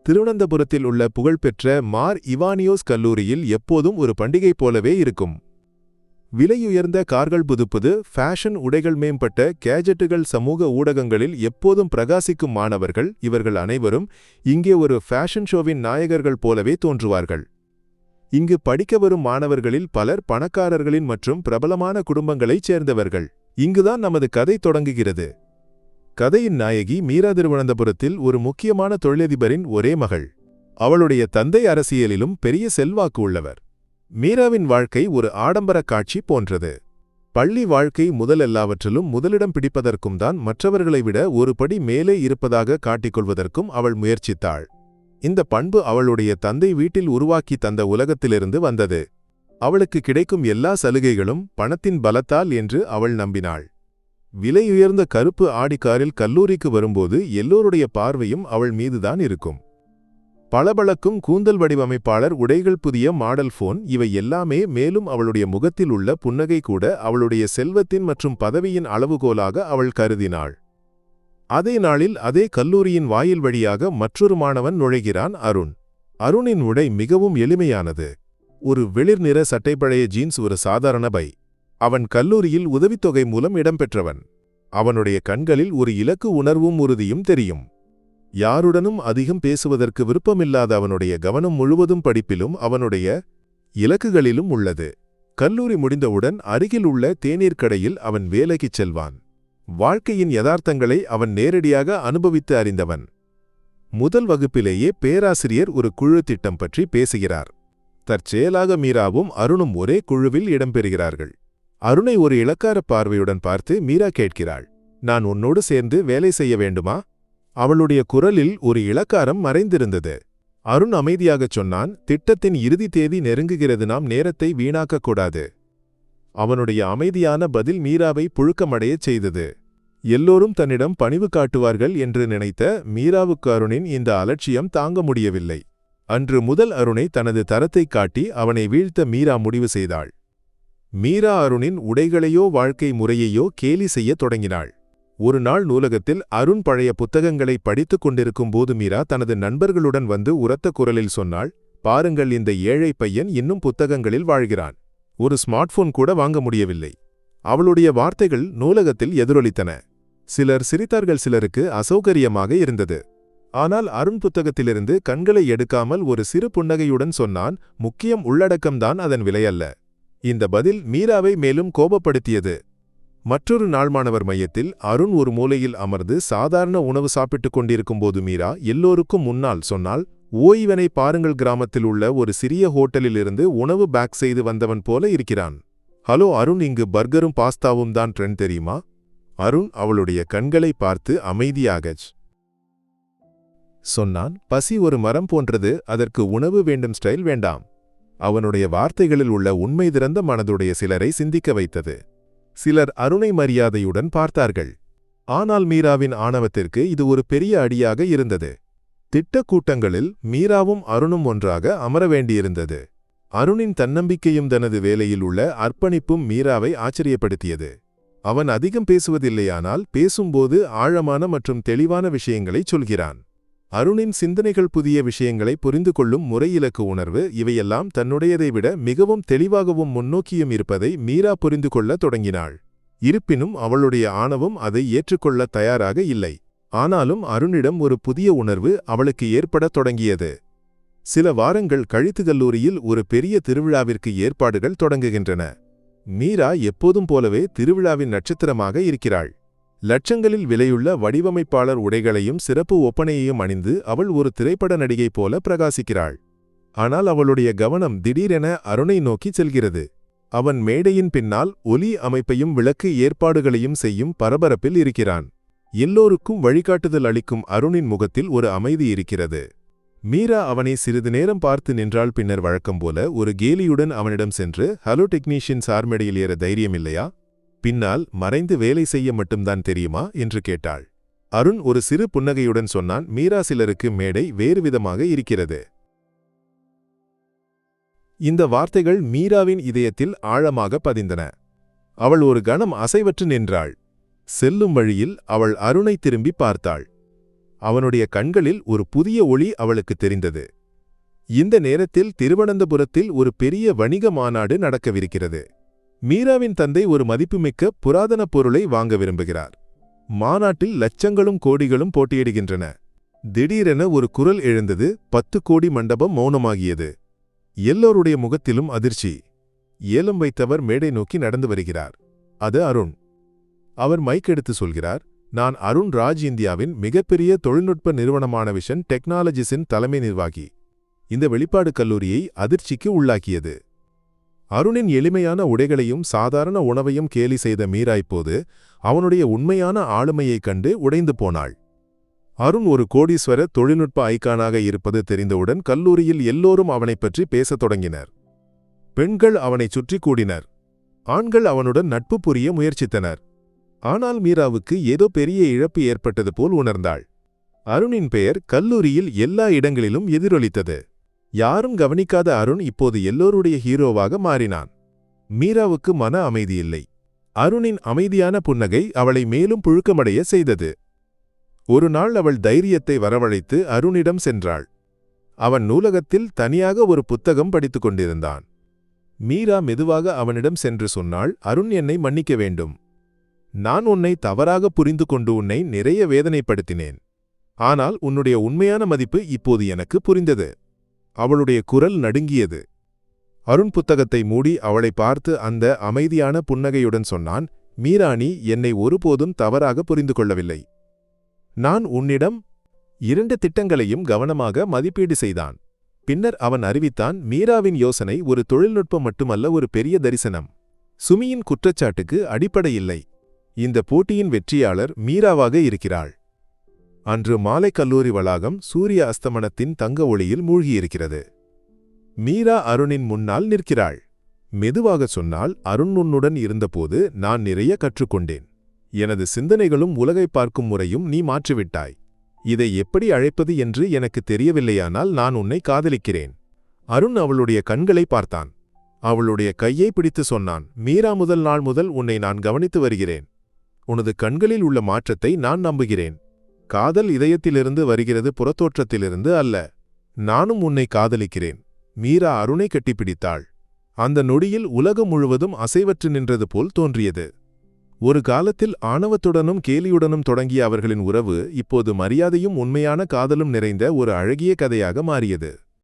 திருவனந்தபுரத்தில் உள்ள புகழ்பெற்ற மார் இவானியோஸ் கல்லூரியில் எப்போதும் ஒரு பண்டிகை போலவே இருக்கும். விலையுயர்ந்த கார்கள், புதுப்புது ஃபேஷன் உடைகள், மேம்பட்ட கேஜெட்டுகள், சமூக ஊடகங்களில் எப்போதும் பிரகாசிக்கும் மாணவர்கள். இவர்கள் அனைவரும் இங்கே ஒரு ஃபேஷன் ஷோவின் நாயகர்கள் போலவே தோன்றுவார்கள். இங்கு படிக்க வரும் மாணவர்களில் பலர் பணக்காரர்களின் மற்றும் பிரபலமான குடும்பங்களைச் சேர்ந்தவர்கள். இங்குதான் நமது கதை தொடங்குகிறது. கதையின் நாயகி மீரா திருவனந்தபுரத்தில் ஒரு முக்கியமான தொழிலதிபரின் ஒரே மகள். அவளுடைய தந்தை அரசியலிலும் பெரிய செல்வாக்கு உள்ளவர். மீராவின் வாழ்க்கை ஒரு ஆடம்பர காட்சி போன்றது. பள்ளி வாழ்க்கை எல்லாவற்றிலும் முதலிடம் பிடிப்பதற்கும் தான், மற்றவர்களை விட ஒரு படி மேலே இருப்பதாக காட்டிக்கொள்வதற்கும் அவள் முயற்சித்தாள். இந்த பண்பு அவளுடைய தந்தை வீட்டில் உருவாக்கி தந்த உலகத்திலிருந்து வந்தது. அவளுக்கு கிடைக்கும் எல்லா சலுகைகளும் பணத்தின் பலத்தால் என்று அவள் நம்பினாள். விலையுயர்ந்த கருப்பு ஆடி காரில் கல்லூரிக்கு வரும்போது எல்லோருடைய பார்வையும் அவள் மீதுதான் இருக்கும். பளபளக்கும் கூந்தல், வடிவமைப்பாளர் உடைகள், புதிய மாடல் போன், இவை எல்லாமே. மேலும் அவளுடைய முகத்தில் உள்ள புன்னகை கூட அவளுடைய செல்வத்தின் மற்றும் பதவியின் அளவுகோலாக அவள் கருதினாள். அதே நாளில் அதே கல்லூரியின் வாயில் வழியாக மற்றொரு மாணவன் நுழைகிறான், அருண். அருணின் உடை மிகவும் எளிமையானது. ஒரு வெளிர் நிற சட்டை, பழைய ஜீன்ஸ், ஒரு சாதாரண பை. அவன் கல்லூரியில் உதவித்தொகை மூலம் இடம்பெற்றவன். அவனுடைய கண்களில் ஒரு இலக்கு உணர்வும் உறுதியும் தெரியும். யாருடனும் அதிகம் பேசுவதற்கு விருப்பமில்லாத அவனுடைய கவனம் முழுவதும் படிப்பிலும் அவனுடைய இலக்குகளிலும் உள்ளது. கல்லூரி முடிந்தவுடன் அருகில் உள்ள தேநீர் கடையில் அவன் வேலைக்குச் செல்வான். வாழ்க்கையின் யதார்த்தங்களை அவன் நேரடியாக அனுபவித்து அறிந்தவன். முதல் வகுப்பிலேயே பேராசிரியர் ஒரு குழு திட்டம் பற்றி பேசுகிறார். தற்செயலாக மீராவும் அருணும் ஒரே குழுவில் இடம்பெறுகிறார்கள். அருணை ஒரு இளக்கார பார்வையுடன் பார்த்து மீரா கேட்கிறாள், நான் உன்னோடு சேர்ந்து வேலை செய்ய வேண்டுமா? அவளுடைய குரலில் ஒரு இளக்காரம் மறைந்திருந்தது. அருண் அமைதியாகச் சொன்னான், திட்டத்தின் இறுதி தேதி நெருங்குகிறது, நாம் நேரத்தை வீணாக்கக்கூடாது. அவனுடைய அமைதியான பதில் மீராவை புழுக்கமடையச் செய்தது. எல்லோரும் தன்னிடம் பணிவு காட்டுவார்கள் என்று நினைத்த மீராவுக்கு அருணின் இந்த அலட்சியம் தாங்க முடியவில்லை. அன்று முதல் அருணை தனது தரத்தைக் காட்டி அவனை வீழ்த்த மீரா முடிவு செய்தாள். மீரா அருணின் உடைகளையோ வாழ்க்கை முறையையோ கேலி செய்யத் தொடங்கினாள். ஒரு நாள் நூலகத்தில் அருண் பழைய புத்தகங்களை படித்துக் கொண்டிருக்கும் போது மீரா தனது நண்பர்களுடன் வந்து உரத்த குரலில் சொன்னாள், பாருங்கள், இந்த ஏழை பையன் இன்னும் புத்தகங்களில் வாழ்கிறான். ஒரு ஸ்மார்ட் போன் கூட வாங்க முடியவில்லை. அவளுடைய வார்த்தைகள் நூலகத்தில் எதிரொலித்தன. சிலர் சிரித்தார்கள், சிலருக்கு அசௌகரியமாக இருந்தது. ஆனால் அருண் புத்தகத்திலிருந்து கண்களை எடுக்காமல் ஒரு சிறு புன்னகையுடன் சொன்னான், முக்கியம் உள்ளடக்கம்தான், அதன் விலையல்ல. இந்த பதில் மீராவை மேலும் கோபப்படுத்தியது. மற்றொரு நாள் மாணவர் மையத்தில் அருண் ஒரு மூலையில் அமர்ந்து சாதாரண உணவு சாப்பிட்டுக் கொண்டிருக்கும்போது மீரா எல்லோருக்கும் முன்னால் சொன்னாள், ஓய்வனை பாருங்கள், கிராமத்தில் உள்ள ஒரு சிறிய ஹோட்டலில் இருந்து உணவு பேக் செய்து வந்தவன் போல இருக்கிறான். ஹலோ அருண், இங்கு பர்கரும் பாஸ்தாவும் தான் ட்ரெண்ட், தெரியுமா? அருண் அவளுடைய கண்களை பார்த்து அமைதியாகச் சொன்னான், பசி ஒரு மரம் போன்றது, அதற்கு உணவு வேண்டும், ஸ்டைல் வேண்டாம். அவனுடைய வார்த்தைகளில் உள்ள உண்மை திறந்த மனதுடைய சிலரை சிந்திக்க வைத்தது. சிலர் அருணை மரியாதையுடன் பார்த்தார்கள். ஆனால் மீராவின் ஆணவத்திற்கு இது ஒரு பெரிய அடியாக இருந்தது. திட்டக் கூட்டங்களில் மீராவும் அருணும் ஒன்றாக அமர வேண்டியிருந்தது. அருணின் தன்னம்பிக்கையும் தனது வேலையில் உள்ள அர்ப்பணிப்பும் மீராவை ஆச்சரியப்படுத்தியது. அவன் அதிகம் பேசுவதில்லையானால் பேசும்போது ஆழமான மற்றும் தெளிவான விஷயங்களைச் சொல்கிறான். அருணின் சிந்தனைகள், புதிய விஷயங்களை புரிந்து கொள்ளும் முறை, இலக்கு உணர்வு, இவையெல்லாம் தன்னுடையதை விட மிகவும் தெளிவாகவும் முன்னோக்கியும் இருப்பதை மீரா புரிந்து கொள்ள தொடங்கினாள். இருப்பினும் அவளுடைய ஆணவம் அதை ஏற்றுக்கொள்ள தயாராக இல்லை. ஆனாலும் அருணிடம் ஒரு புதிய உணர்வு அவளுக்கு ஏற்படத் தொடங்கியது. சில வாரங்கள் கழித்து கல்லூரியில் ஒரு பெரிய திருவிழாவிற்கு ஏற்பாடுகள் தொடங்குகின்றன. மீரா எப்போதும் போலவே திருவிழாவின் நட்சத்திரமாக இருக்கிறாள். லட்சங்களில் விலையுள்ள வடிவமைப்பாளர் உடைகளையும் சிறப்பு ஒப்பனையையும் அணிந்து அவள் ஒரு திரைப்பட நடிகை போல பிரகாசிக்கிறாள். ஆனால் அவளுடைய கவனம் திடீரென அருணை நோக்கி செல்கிறது. அவன் மேடையின் பின்னால் ஒலி அமைப்பையும் விளக்கு ஏற்பாடுகளையும் செய்யும் பரபரப்பில் இருக்கிறான். எல்லோருக்கும் வழிகாட்டுதல் அளிக்கும் அருணின் முகத்தில் ஒரு அமைதி இருக்கிறது. மீரா அவனை சிறிது நேரம் பார்த்து நின்றாள். பின்னர் வழக்கம்போல ஒரு கேலியுடன் அவனிடம் சென்று, ஹலோ டெக்னீஷியன், சார்மேடையில் ஏற தைரியம் இல்லையா? பின்னால் மறைந்து வேலை செய்ய மட்டும்தான் தெரியுமா என்று கேட்டாள். அருண் ஒரு சிறு புன்னகையுடன் சொன்னான், மீரா, சிலருக்கு மேடை வேறு விதமாக இருக்கிறது. இந்த வார்த்தைகள் மீராவின் இதயத்தில் ஆழமாக பதிந்தன. அவள் ஒரு கணம் அசைவற்று நின்றாள். செல்லும் வழியில் அவள் அருணை திரும்பி பார்த்தாள். அவனுடைய கண்களில் ஒரு புதிய ஒளி அவளுக்கு தெரிந்தது. இந்த நேரத்தில் திருவனந்தபுரத்தில் ஒரு பெரிய வணிக மாநாடு நடக்கவிருக்கிறது. மீராவின் தந்தை ஒரு மதிப்புமிக்க புராதன பொருளை வாங்க விரும்புகிறார். மாநாட்டில் லட்சங்களும் கோடிகளும் போட்டியிடுகின்றன. திடீரென ஒரு குரல் எழுந்தது. 10 கோடி மண்டபம் மௌனமாகியது. எல்லோருடைய முகத்திலும் அதிர்ச்சி. ஏலம் வைத்தவர் மேடை நோக்கி நடந்து வருகிறார். அது அருண். அவர் மைக் எடுத்து சொல்கிறார், நான் அருண் ராஜ், இந்தியாவின் மிகப்பெரிய தொழில்நுட்ப நிறுவனமான விஷன் டெக்னாலஜிஸின் தலைமை நிர்வாகி. இந்த வெளிப்பாடு கல்லூரியை அதிர்ச்சிக்கு உள்ளாக்கியது. அருணின் எளிமையான உடைகளையும் சாதாரண உணவையும் கேலி செய்த மீரா இப்போது அவனுடைய உண்மையான ஆளுமையைக் கண்டு உடைந்து போனாள். அருண் ஒரு கோடீஸ்வர தொழில்நுட்ப ஐகானாக இருப்பது தெரிந்தவுடன் கல்லூரியில் எல்லோரும் அவனைப் பற்றி பேசத் தொடங்கினர். பெண்கள் அவனைச் சுற்றி கூடினர். ஆண்கள் அவனுடன் நட்பு புரிய முயற்சித்தனர். ஆனால் மீராவுக்கு ஏதோ பெரிய இழப்பு ஏற்பட்டது போல் உணர்ந்தாள். அருணின் பெயர் கல்லூரியில் எல்லா இடங்களிலும் எதிரொலித்தது. யாரும் கவனிக்காத அருண் இப்போது எல்லோருடைய ஹீரோவாக மாறினான். மீராவுக்கு மன அமைதியில்லை. அருணின் அமைதியான புன்னகை அவளை மேலும் புழுக்கமடைய செய்தது. ஒரு நாள் அவள் தைரியத்தை வரவழைத்து அருணிடம் சென்றாள். அவன் நூலகத்தில் தனியாக ஒரு புத்தகம் படித்துக் கொண்டிருந்தான். மீரா மெதுவாக அவனிடம் சென்று சொன்னாள், அருண், என்னை மன்னிக்க வேண்டும். நான் உன்னை தவறாக புரிந்து கொண்டு உன்னை நிறைய வேதனைப்படுத்தினேன். ஆனால் உன்னுடைய உண்மையான மதிப்பு இப்போது எனக்கு புரிந்தது. அவளுடைய குரல் நடுங்கியது. அருண் புத்தகத்தை மூடி அவளை பார்த்து அந்த அமைதியான புன்னகையுடன் சொன்னான், மீரா, நீ என்னை ஒருபோதும் தவறாக புரிந்து கொள்ளவில்லை. நான் உன்னிடம் 2 திட்டங்களையும் கவனமாக மதிப்பீடு செய்தான். பின்னர் அவன் அறிவித்தான், மீராவின் யோசனை ஒரு தொழில்நுட்பம் மட்டுமல்ல, ஒரு பெரிய தரிசனம். சுமியின் குற்றச்சாட்டுக்கு அடிப்படையில்லை. இந்த போட்டியின் வெற்றியாளர் மீராவாக இருக்கிறாள். அன்று மாலை கல்லூரி வளாகம் சூரிய அஸ்தமனத்தின் தங்க ஒளியில் மூழ்கியிருக்கிறது. மீரா அருணின் முன்னால் நிற்கிறாள். மெதுவாக சொன்னால், அருண், உன்னுடன் இருந்தபோது நான் நிறைய கற்றுக்கொண்டேன். எனது சிந்தனைகளும் உலகை பார்க்கும் முறையும் நீ மாற்றிவிட்டாய். இதை எப்படி அழைப்பது என்று எனக்கு தெரியவில்லையானால் நான் உன்னை காதலிக்கிறேன். அருண் அவளுடைய கண்களை பார்த்தான். அவளுடைய கையை பிடித்து சொன்னான், மீரா, முதல் நாள் முதல் உன்னை நான் கவனித்து வருகிறேன். உனது கண்களில் உள்ள மாற்றத்தை நான் நம்புகிறேன். காதல் இதயத்திலிருந்து வருகிறது, புறத்தோற்றத்திலிருந்து அல்ல. நானும் உன்னை காதலிக்கிறேன். மீரா அருணை கட்டிப்பிடித்தாள். அந்த நொடியில் உலகம் முழுவதும் அசைவற்று நின்றது போல் தோன்றியது. ஒரு காலத்தில் ஆணவத்துடனும் கேலியுடனும் தொடங்கிய அவர்களின் உறவு இப்போது மரியாதையும் உண்மையான காதலும் நிறைந்த ஒரு அழகிய கதையாக மாறியது.